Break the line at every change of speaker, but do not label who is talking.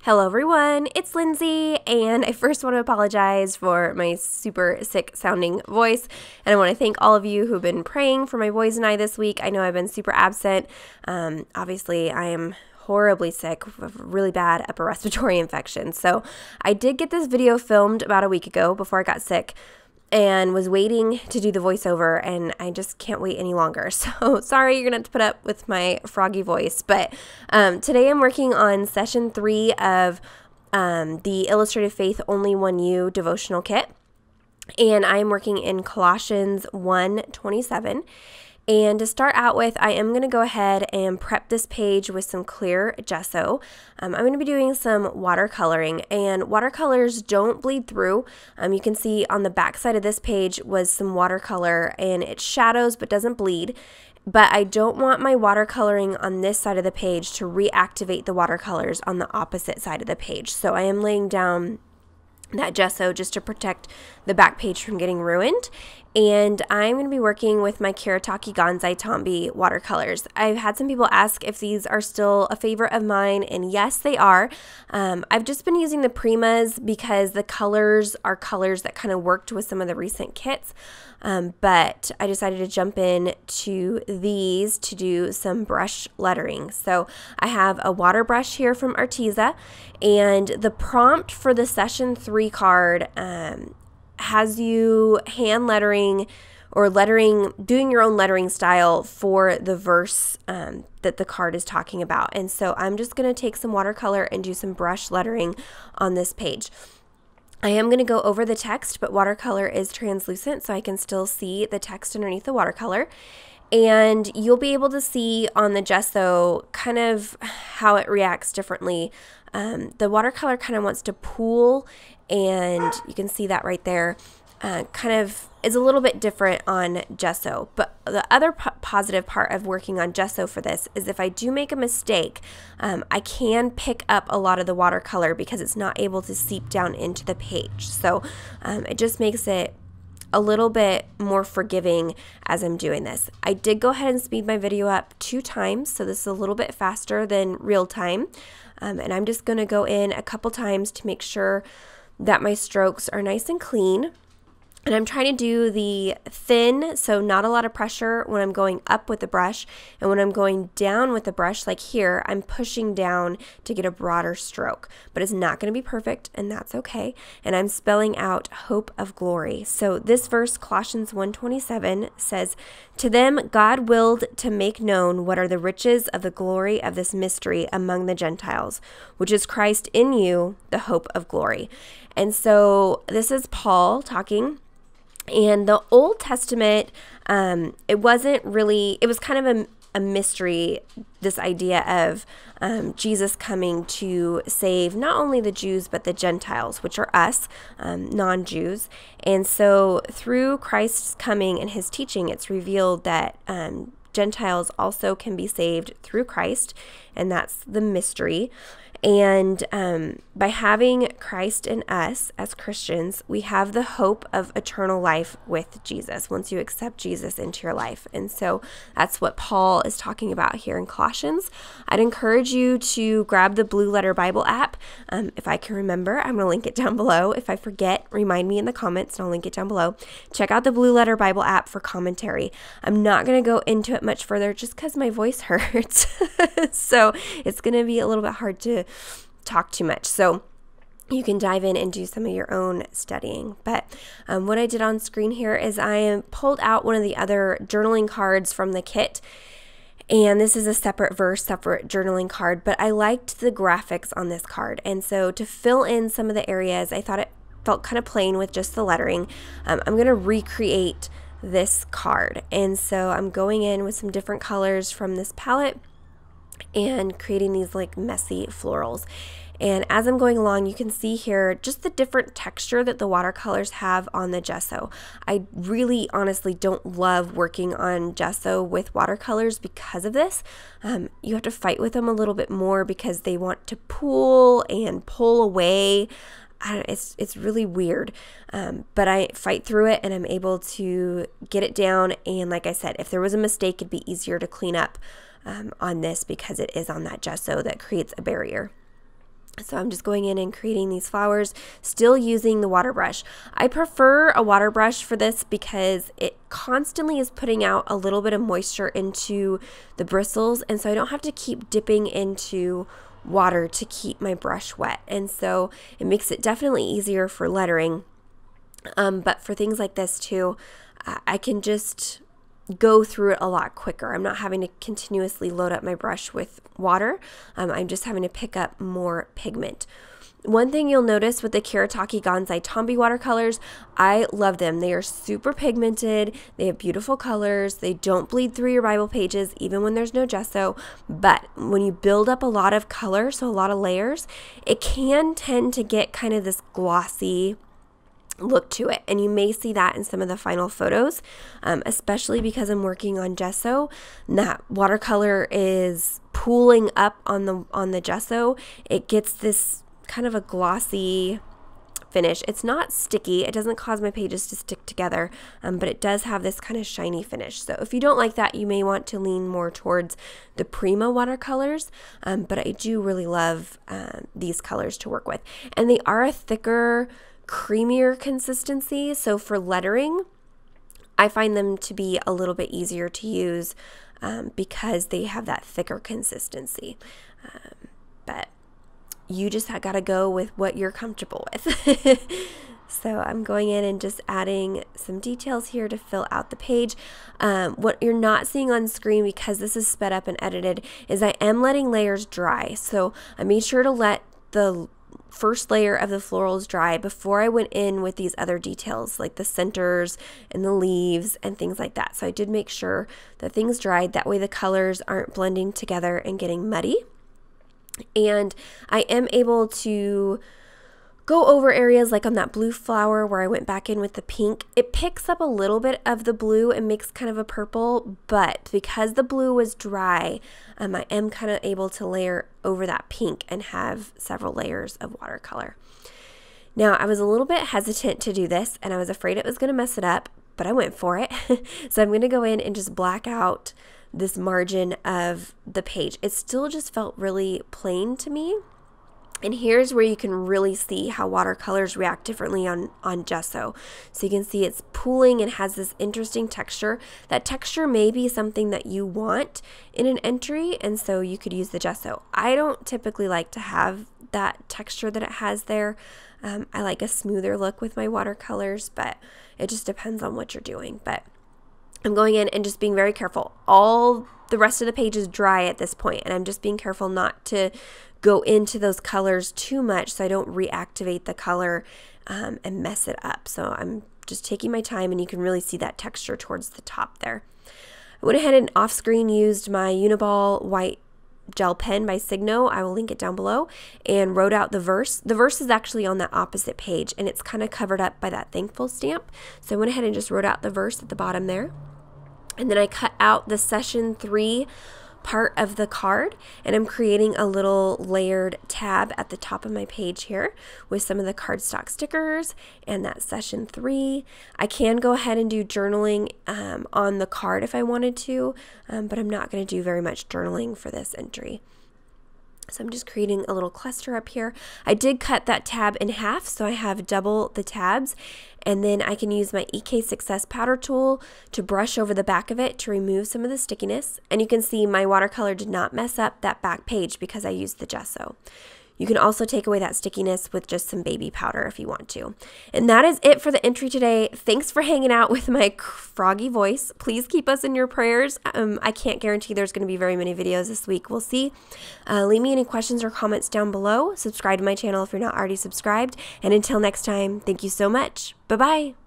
Hello everyone, it's Lindsay, and I first want to apologize for my super sick sounding voice, and I want to thank all of you who've been praying for my boys and I this week. I know I've been super absent. Obviously, I am horribly sick with a really bad upper respiratory infection, so I did get this video filmed about a week ago before I got sick, and was waiting to do the voiceover, and I just can't wait any longer. So sorry, you're gonna have to put up with my froggy voice. But today I'm working on session 3 of the Illustrated Faith Only One You devotional kit, and I'm working in Colossians 1:27. And to start out with, I am going to go ahead and prep this page with some clear gesso. I'm going to be doing some watercoloring, and watercolors don't bleed through. You can see on the back side of this page was some watercolor, and it shadows but doesn't bleed. But I don't want my watercoloring on this side of the page to reactivate the watercolors on the opposite side of the page. So I am laying down that gesso just to protect the back page from getting ruined. And I'm going to be working with my Kiritake Gansai Tombi watercolors. I've had some people ask if these are still a favorite of mine, and yes, they are. I've just been using the Primas because the colors are colors that kind of worked with some of the recent kits. But I decided to jump in to these to do some brush lettering. So I have a water brush here from Arteza, and the prompt for the session 3 card has you hand lettering or doing your own lettering style for the verse that the card is talking about. And so I'm just going to take some watercolor and do some brush lettering on this page. I am going to go over the text, but watercolor is translucent, so I can still see the text underneath the watercolor. And you'll be able to see on the gesso kind of how it reacts differently. The watercolor kind of wants to pool, and you can see that right there. Kind of is a little bit different on gesso. But the other positive part of working on gesso for this is if I do make a mistake, I can pick up a lot of the watercolor because it's not able to seep down into the page. So it just makes it a little bit more forgiving as I'm doing this. I did go ahead and speed my video up 2 times, so this is a little bit faster than real time. And I'm just going to go in a couple times to make sure that my strokes are nice and clean. And I'm trying to do the thin, so not a lot of pressure when I'm going up with the brush. And when I'm going down with the brush, like here, I'm pushing down to get a broader stroke. But it's not going to be perfect, and that's okay. And I'm spelling out hope of glory. So this verse, Colossians 1:27, says, "To them God willed to make known what are the riches of the glory of this mystery among the Gentiles, which is Christ in you, the hope of glory." And so this is Paul talking. And the Old Testament, it was kind of a mystery, this idea of Jesus coming to save not only the Jews, but the Gentiles, which are us, non-Jews. And so through Christ's coming and his teaching, it's revealed that Gentiles also can be saved through Christ, and that's the mystery. And by having Christ in us as Christians, we have the hope of eternal life with Jesus once you accept Jesus into your life. And so that's what Paul is talking about here in Colossians. I'd encourage you to grab the Blue Letter Bible app. If I can remember, I'm going to link it down below. If I forget, remind me in the comments, and I'll link it down below. Check out the Blue Letter Bible app for commentary. I'm not going to go into it much further just because my voice hurts. So it's going to be a little bit hard to talk too much. So you can dive in and do some of your own studying. But what I did on screen here is I pulled out one of the other journaling cards from the kit. And this is a separate verse, separate journaling card. But I liked the graphics on this card. And so to fill in some of the areas, I thought it felt kind of plain with just the lettering. I'm going to recreate this card. And so I'm going in with some different colors from this palette and creating these like messy florals. And as I'm going along, you can see here just the different texture that the watercolors have on the gesso. I really honestly don't love working on gesso with watercolors because of this. You have to fight with them a little bit more because they want to pool and pull away. It's really weird, but I fight through it and I'm able to get it down. And like I said, if there was a mistake, it'd be easier to clean up on this because it is on that gesso that creates a barrier. So I'm just going in and creating these flowers, still using the water brush. I prefer a water brush for this because it constantly is putting out a little bit of moisture into the bristles, and so I don't have to keep dipping into water to keep my brush wet. And so it makes it definitely easier for lettering. But for things like this too, I can just go through it a lot quicker. I'm not having to continuously load up my brush with water. I'm just having to pick up more pigment. One thing you'll notice with the Kiritake Gansai Tombi watercolors, I love them. They are super pigmented. They have beautiful colors. They don't bleed through your Bible pages even when there's no gesso. But when you build up a lot of color, so a lot of layers, it can tend to get kind of this glossy look to it, and you may see that in some of the final photos, especially because I'm working on gesso. And that watercolor is pooling up on the gesso. It gets this kind of a glossy finish. It's not sticky. It doesn't cause my pages to stick together, but it does have this kind of shiny finish. So if you don't like that, you may want to lean more towards the Prima watercolors, but I do really love these colors to work with, and they are a thicker, creamier consistency. So for lettering, I find them to be a little bit easier to use because they have that thicker consistency. But you just got to go with what you're comfortable with. So I'm going in and just adding some details here to fill out the page. What you're not seeing on screen, because this is sped up and edited, is I am letting layers dry. So I made sure to let the first layer of the florals dry before I went in with these other details like the centers and the leaves and things like that. So I did make sure that things dried. That way the colors aren't blending together and getting muddy. And I am able to go over areas like on that blue flower where I went back in with the pink. It picks up a little bit of the blue and makes kind of a purple, but because the blue was dry, I am kind of able to layer over that pink and have several layers of watercolor. Now, I was a little bit hesitant to do this, and I was afraid it was going to mess it up, but I went for it. So I'm going to go in and just black out this margin of the page. It still just felt really plain to me. And here's where you can really see how watercolors react differently on gesso. So you can see it's pooling and has this interesting texture. That texture may be something that you want in an entry, and so you could use the gesso. I don't typically like to have that texture that it has there. I like a smoother look with my watercolors, but it just depends on what you're doing. But I'm going in and just being very careful. All the rest of the page is dry at this point, and I'm just being careful not to go into those colors too much so I don't reactivate the color and mess it up. So I'm just taking my time, and you can really see that texture towards the top there. I went ahead and off screen used my Uniball white gel pen by Signo. I will link it down below, and wrote out the verse. The verse is actually on that opposite page, and it's kind of covered up by that thankful stamp. So I went ahead and just wrote out the verse at the bottom there. And then I cut out the session 3 part of the card, and I'm creating a little layered tab at the top of my page here with some of the cardstock stickers and that session 3. I can go ahead and do journaling on the card if I wanted to, but I'm not going to do very much journaling for this entry. So I'm just creating a little cluster up here. I did cut that tab in half, so I have double the tabs, and then I can use my EK Success powder tool to brush over the back of it to remove some of the stickiness. And you can see my watercolor did not mess up that back page because I used the gesso. You can also take away that stickiness with just some baby powder if you want to. And that is it for the entry today. Thanks for hanging out with my froggy voice. Please keep us in your prayers. I can't guarantee there's going to be very many videos this week. We'll see. Leave me any questions or comments down below. Subscribe to my channel if you're not already subscribed. And until next time, thank you so much. Bye-bye.